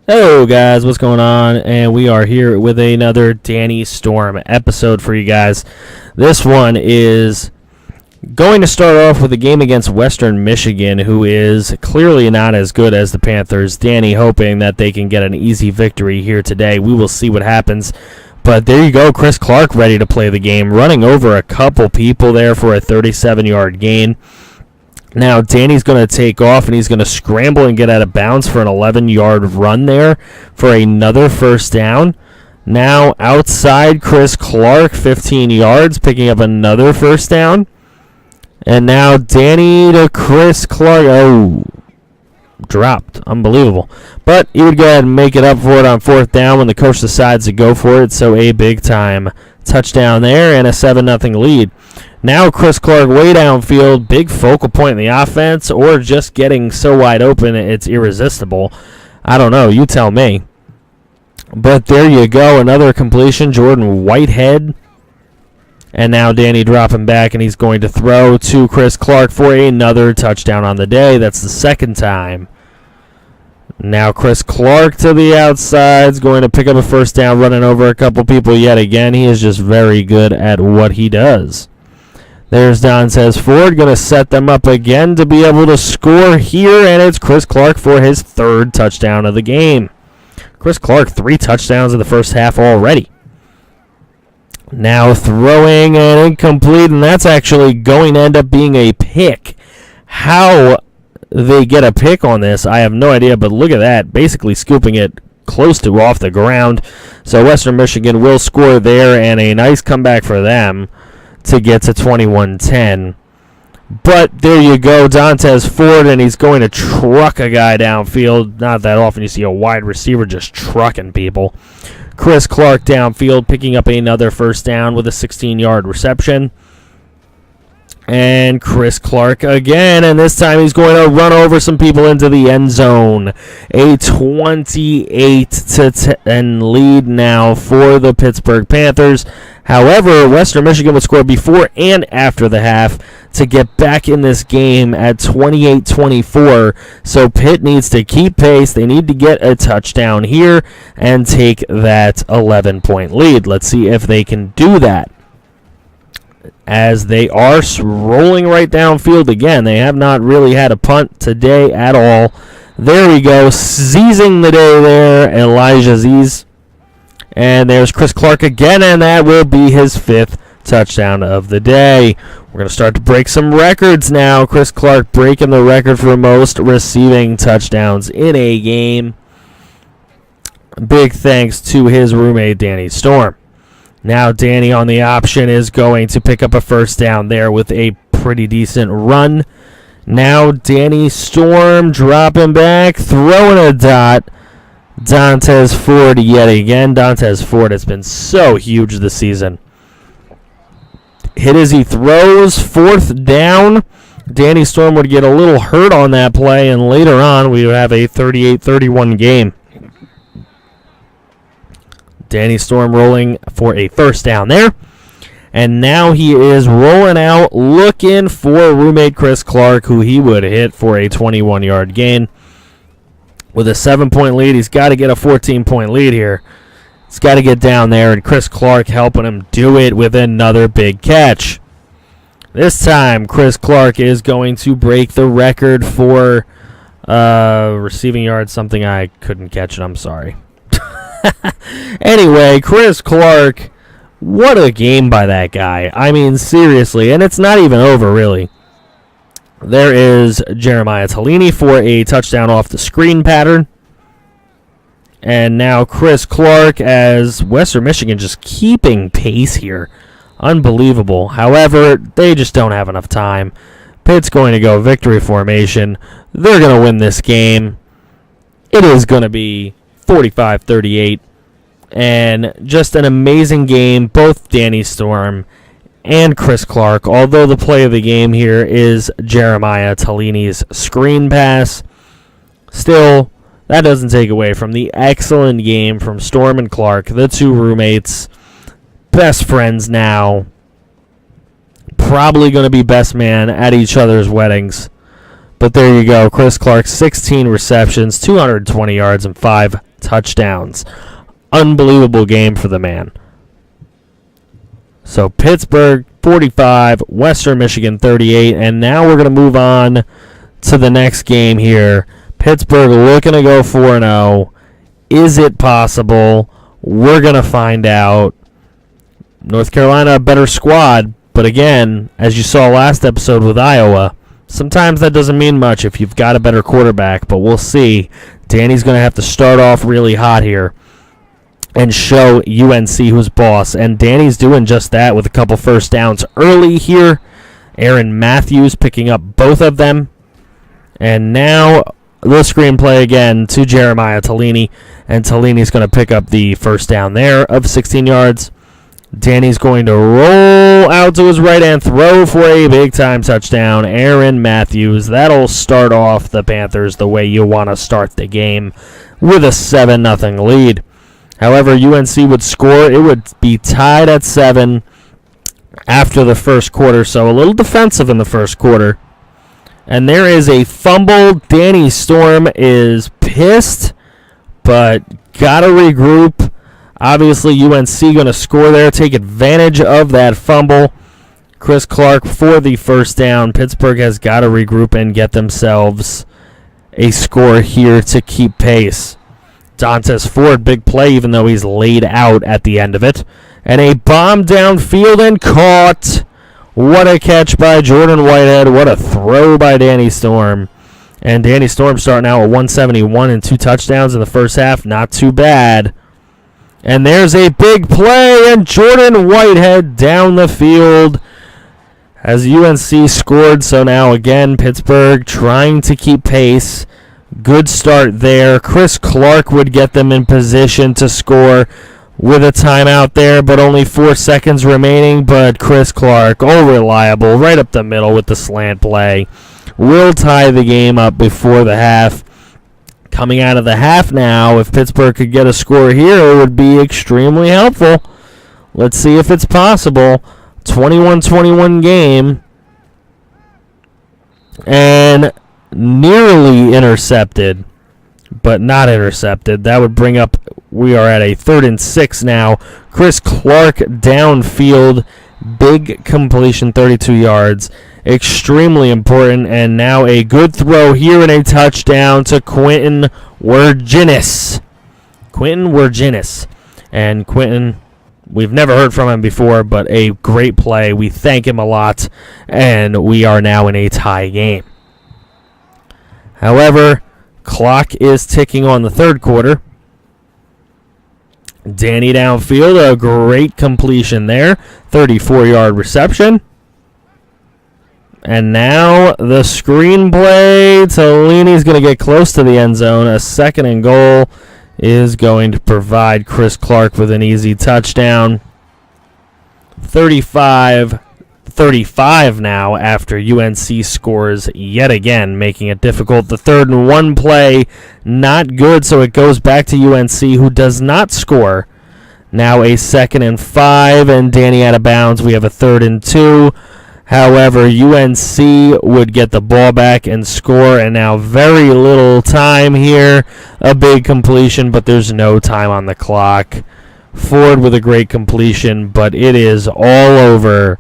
Hello guys, what's going on? And we are here with another Danny Storm episode for you guys. This one is going to start off with a game against Western Michigan, who is clearly not as good as the Panthers. Danny hoping that they can get an easy victory here today. We will see what happens. But there you go, Chris Clark ready to play the game, running over a couple people there for a 37-yard gain. Now, Danny's going to take off, and he's going to scramble and get out of bounds for an 11-yard run there for another first down. Now, outside Chris Clark, 15 yards, picking up another first down. And now Danny to Chris Clark. Oh, dropped. Unbelievable. But he would go ahead and make it up for it on fourth down when the coach decides to go for it. So a big-time touchdown there and a 7-0 lead. Now Chris Clark way downfield, big focal point in the offense, or just getting so wide open it's irresistible. I don't know. You tell me. But there you go. Another completion. Jordan Whitehead. And now Danny dropping back, and he's going to throw to Chris Clark for another touchdown on the day. That's the second time. Now Chris Clark to the outside is going to pick up a first down, running over a couple people yet again. He is just very good at what he does. There's Dantes Ford, going to set them up again to be able to score here, and it's Chris Clark for his third touchdown of the game. Chris Clark, 3 touchdowns in the first half already. Now throwing an incomplete, and that's actually going to end up being a pick. How they get a pick on this, I have no idea, but look at that, basically scooping it close to off the ground. So Western Michigan will score there, and a nice comeback for them to get to 21-10. But there you go, Dantes Ford, and he's going to truck a guy downfield. Not that often you see a wide receiver just trucking people. Chris Clark downfield, picking up another first down with a 16-yard reception. And Chris Clark again, and this time he's going to run over some people into the end zone. A 28-10 lead now for the Pittsburgh Panthers. However, Western Michigan would score before and after the half to get back in this game at 28-24. So Pitt needs to keep pace. They need to get a touchdown here and take that 11-point lead. Let's see if they can do that. As they are rolling right downfield again. They have not really had a punt today at all. There we go. Seizing the day there, Elijah Ziz. And there's Chris Clark again, and that will be his 5th touchdown of the day. We're going to start to break some records now. Chris Clark breaking the record for most receiving touchdowns in a game. Big thanks to his roommate, Danny Storm. Now Danny on the option is going to pick up a first down there with a pretty decent run. Now Danny Storm dropping back, throwing a dot. Dantes Ford yet again. Dantes Ford has been so huge this season. Hit as he throws, 4th down. Danny Storm would get a little hurt on that play, and later on we would have a 38-31 game. Danny Storm rolling for a first down there. And now he is rolling out, looking for roommate Chris Clark, who he would hit for a 21-yard gain. With a 7-point lead, he's got to get a 14-point lead here. He's got to get down there, and Chris Clark helping him do it with another big catch. This time, Chris Clark is going to break the record for receiving yards, something I couldn't catch, and I'm sorry. Anyway, Chris Clark, what a game by that guy. I mean, seriously, and it's not even over, really. There is Jeremiah Tolini for a touchdown off the screen pattern. And now Chris Clark as Western Michigan just keeping pace here. Unbelievable. However, they just don't have enough time. Pitt's going to go victory formation. They're going to win this game. It is going to be 45-38. And just an amazing game. Both Danny Storm and Chris Clark, although the play of the game here is Jeremiah Tolini's screen pass. Still, that doesn't take away from the excellent game from Storm and Clark, the two roommates, best friends now, probably going to be best man at each other's weddings. But there you go. Chris Clark, 16 receptions, 220 yards, and 5 touchdowns. Unbelievable game for the man. So Pittsburgh 45, Western Michigan 38, and now we're going to move on to the next game here. Pittsburgh looking to go 4-0. Is it possible? We're going to find out. North Carolina, a better squad, but again, as you saw last episode with Iowa, sometimes that doesn't mean much if you've got a better quarterback, but we'll see. Danny's going to have to start off really hot here and show UNC who's boss. And Danny's doing just that with a couple first downs early here. Aaron Matthews picking up both of them. And now the screenplay again to Jeremiah Tellini. And Tellini's going to pick up the first down there of 16 yards. Danny's going to roll out to his right and throw for a big-time touchdown. Aaron Matthews. That'll start off the Panthers the way you want to start the game with a 7-0 lead. However, UNC would score. It would be tied at 7 after the first quarter, so a little defensive in the first quarter. And there is a fumble. Danny Storm is pissed, but got to regroup. Obviously, UNC going to score there, take advantage of that fumble. Chris Clark for the first down. Pittsburgh has got to regroup and get themselves a score here to keep pace. Dantes Ford, big play, even though he's laid out at the end of it. And a bomb downfield and caught. What a catch by Jordan Whitehead. What a throw by Danny Storm. And Danny Storm starting out at 171 and 2 touchdowns in the first half. Not too bad. And there's a big play, and Jordan Whitehead down the field as UNC scored. So now again, Pittsburgh trying to keep pace. Good start there. Chris Clark would get them in position to score with a timeout there, but only 4 seconds remaining. But Chris Clark, reliable, right up the middle with the slant play, will tie the game up before the half. Coming out of the half now, if Pittsburgh could get a score here, it would be extremely helpful. Let's see if it's possible. 21-21 game. And nearly intercepted, but not intercepted. That would bring up, we are at a 3rd and 6 now. Chris Clark downfield, big completion, 32 yards. Extremely important, and now a good throw here and a touchdown to Quentin Werginus. And Quentin, we've never heard from him before, but a great play. We thank him a lot, and we are now in a tie game. However, clock is ticking on the third quarter. Danny downfield, a great completion there. 34-yard reception. And now the screenplay. Tellini's going to get close to the end zone. A 2nd and goal is going to provide Chris Clark with an easy touchdown. 35 now after UNC scores yet again, making it difficult. The 3rd and 1 play, not good, so it goes back to UNC, who does not score. Now a 2nd and 5, and Danny out of bounds. We have a 3rd and 2. However, UNC would get the ball back and score, and now very little time here. A big completion, but there's no time on the clock. Ford with a great completion, but it is all over.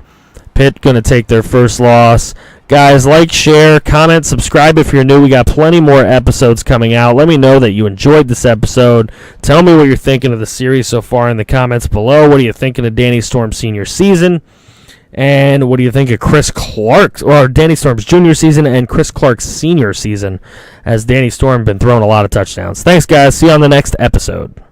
Pitt going to take their first loss. Guys, like, share, comment, subscribe if you're new. We got plenty more episodes coming out. Let me know that you enjoyed this episode. Tell me what you're thinking of the series so far in the comments below. What are you thinking of Danny Storm's senior season? And what do you think of Chris Clark's, or Danny Storm's junior season and Chris Clark's senior season, as Danny Storm been throwing a lot of touchdowns? Thanks, guys. See you on the next episode.